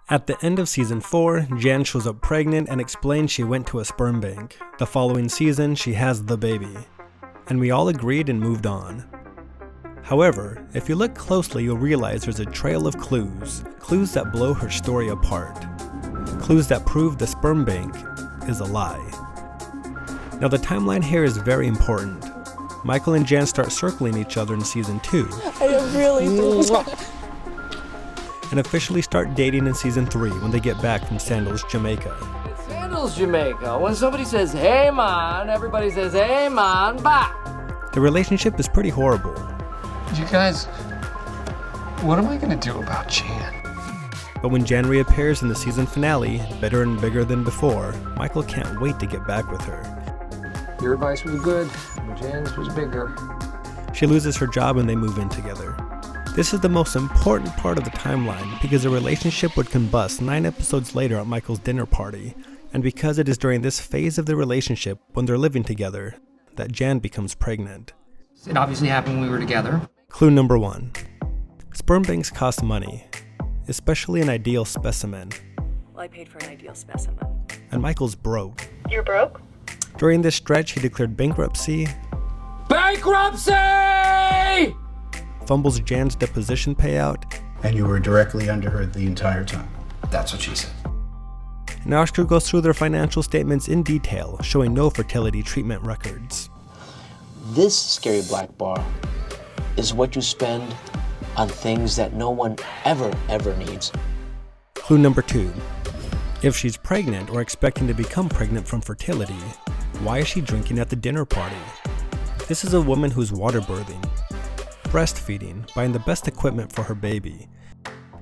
At the end of season 4, Jan shows up pregnant and explains she went to a sperm bank. The following season, she has the baby. And we all agreed and moved on. However, if you look closely, you'll realize there's a trail of clues that blow her story apart. Clues that prove the sperm bank is a lie. Now the timeline here is very important. Michael and Jan start circling each other in season 2. I really do. And officially start dating in season 3 when they get back from Sandals, Jamaica. Sandals, Jamaica. When somebody says, hey man, everybody says, hey man, back. The relationship is pretty horrible. You guys, what am I gonna do about Jan? But when Jan reappears in the season finale, better and bigger than before, Michael can't wait to get back with her. Your advice was good, but Jan's was bigger. She loses her job and they move in together. This is the most important part of the timeline because the relationship would combust 9 episodes later at Michael's dinner party, and because it is during this phase of the relationship, when they're living together, that Jan becomes pregnant. It obviously happened when we were together. Clue number 1. Sperm banks cost money, especially an ideal specimen. Well, I paid for an ideal specimen. And Michael's broke. You're broke? During this stretch, he declared bankruptcy, fumbles Jan's deposition payout, and you were directly under her the entire time. That's what she said. and Oscar goes through their financial statements in detail, showing no fertility treatment records. This scary black bar is what you spend on things that no one ever needs. Clue number 2. If she's pregnant or expecting to become pregnant from fertility, why is she drinking at the dinner party? This is a woman who's water birthing, breastfeeding, buying the best equipment for her baby,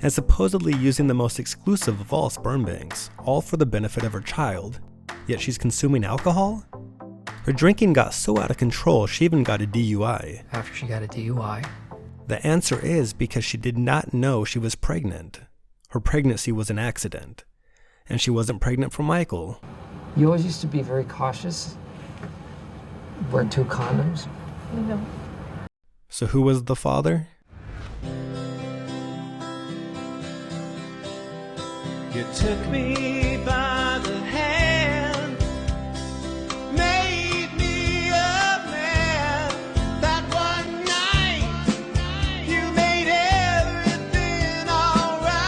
and supposedly using the most exclusive of all sperm banks, all for the benefit of her child, yet she's consuming alcohol? Her drinking got so out of control she even got a DUI. After she got a DUI? The answer is because she did not know she was pregnant. Her pregnancy was an accident. And she wasn't pregnant for Michael. You always used to be very cautious. Wear 2 condoms. No. So who was the father? You took me by the hand, made me a man. That one night, you made everything alright.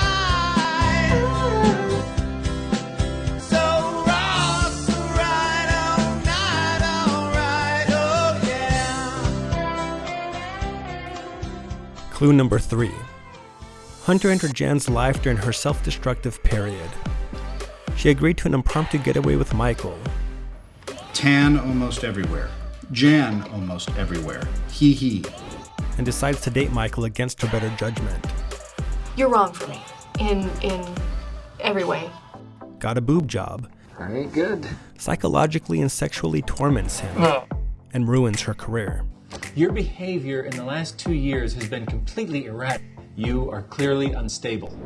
So rock the ride all night, alright, oh yeah. Clue number 3. Hunter entered Jan's life during her self-destructive period. She agreed to an impromptu getaway with Michael. Tan almost everywhere. Jan almost everywhere. He. And decides to date Michael against her better judgment. You're wrong for me. In every way. Got a boob job. I ain't good. Psychologically and sexually torments him. And ruins her career. Your behavior in the last 2 years has been completely erratic. You are clearly unstable.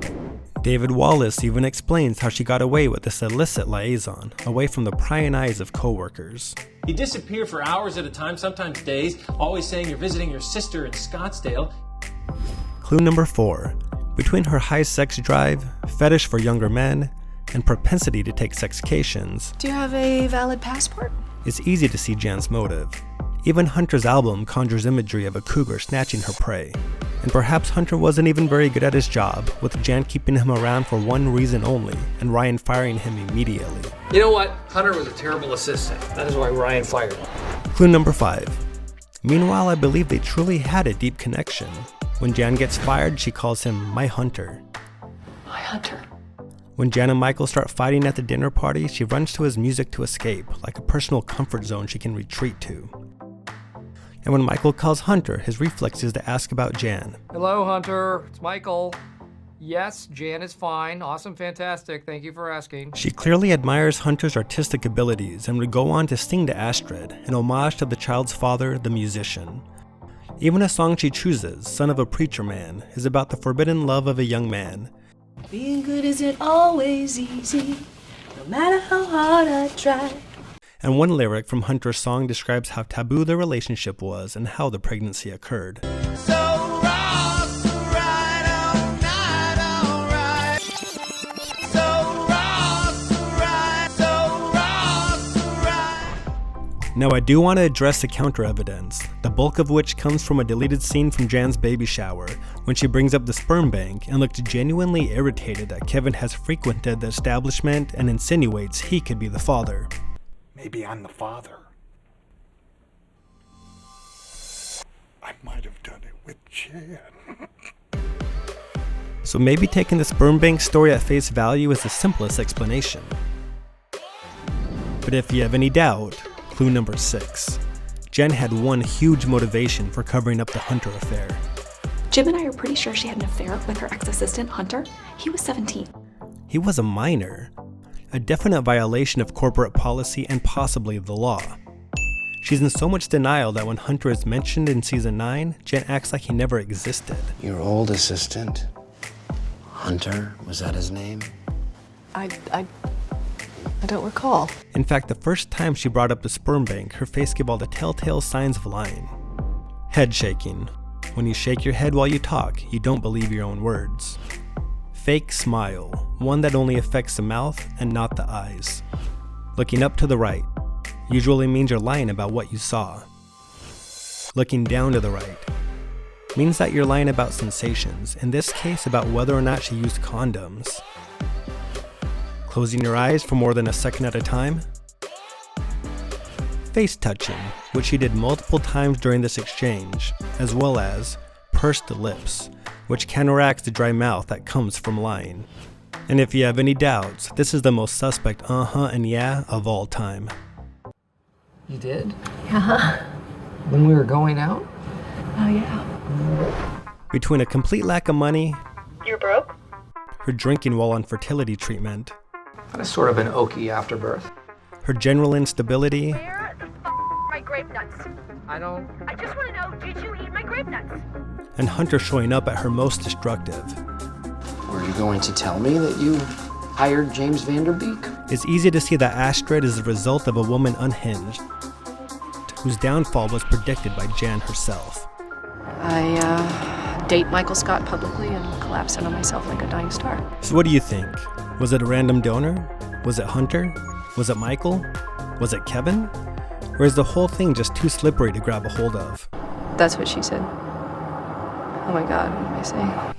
David Wallace even explains how she got away with this illicit liaison, away from the prying eyes of co-workers. You disappear for hours at a time, sometimes days, always saying you're visiting your sister in Scottsdale. Clue number 4. Between her high sex drive, fetish for younger men, and propensity to take sexcations, Do you have a valid passport? it's easy to see Jan's motive. Even Hunter's album conjures imagery of a cougar snatching her prey. And perhaps Hunter wasn't even very good at his job, with Jan keeping him around for one reason only, and Ryan firing him immediately. You know what? Hunter was a terrible assistant. That is why Ryan fired him. Clue number 5. Meanwhile, I believe they truly had a deep connection. When Jan gets fired, she calls him my Hunter. My Hunter. When Jan and Michael start fighting at the dinner party, she runs to his music to escape, like a personal comfort zone she can retreat to. And when Michael calls Hunter, his reflex is to ask about Jan. Hello, Hunter. It's Michael. Yes, Jan is fine. Awesome, fantastic. Thank you for asking. She clearly admires Hunter's artistic abilities and would go on to sing to Astrid, an homage to the child's father, the musician. Even a song she chooses, Son of a Preacher Man, is about the forbidden love of a young man. Being good isn't always easy, no matter how hard I try. And one lyric from Hunter's song describes how taboo the relationship was and how the pregnancy occurred. So rock the ride all night, alright. Now I do want to address the counter evidence, the bulk of which comes from a deleted scene from Jan's baby shower, when she brings up the sperm bank and looked genuinely irritated that Kevin has frequented the establishment and insinuates he could be the father. Maybe I'm the father. I might have done it with Jan. So maybe taking the sperm bank story at face value is the simplest explanation. But if you have any doubt, clue number 6. Jen had one huge motivation for covering up the Hunter affair. Jim and I are pretty sure she had an affair with her ex-assistant, Hunter. He was 17. He was a minor, a definite violation of corporate policy and possibly the law. She's in so much denial that when Hunter is mentioned in season 9, Jen acts like he never existed. Your old assistant, Hunter, was that his name? I don't recall. In fact, the first time she brought up the sperm bank, her face gave all the telltale signs of lying. Head shaking. When you shake your head while you talk, you don't believe your own words. Fake smile, one that only affects the mouth and not the eyes. Looking up to the right usually means you're lying about what you saw. Looking down to the right means that you're lying about sensations, in this case about whether or not she used condoms. Closing your eyes for more than a second at a time. Face touching, which she did multiple times during this exchange, as well as pursed lips, which counteracts the dry mouth that comes from lying. And if you have any doubts, this is the most suspect and yeah of all time. You did? Yeah. When we were going out? Oh, yeah. Between a complete lack of money, You're broke? her drinking while on fertility treatment, Kind of sort of an okie afterbirth. her general instability, Where the are my grape nuts? I don't... I just want to know, did you eat my grape nuts? and Hunter showing up at her most destructive, Were you going to tell me that you hired James Vanderbeek? it's easy to see that Astrid is the result of a woman unhinged, whose downfall was predicted by Jan herself. I date Michael Scott publicly and collapse into myself like a dying star. So what do you think? Was it a random donor? Was it Hunter? Was it Michael? Was it Kevin? Or is the whole thing just too slippery to grab a hold of? That's what she said. Oh my God, what did I say?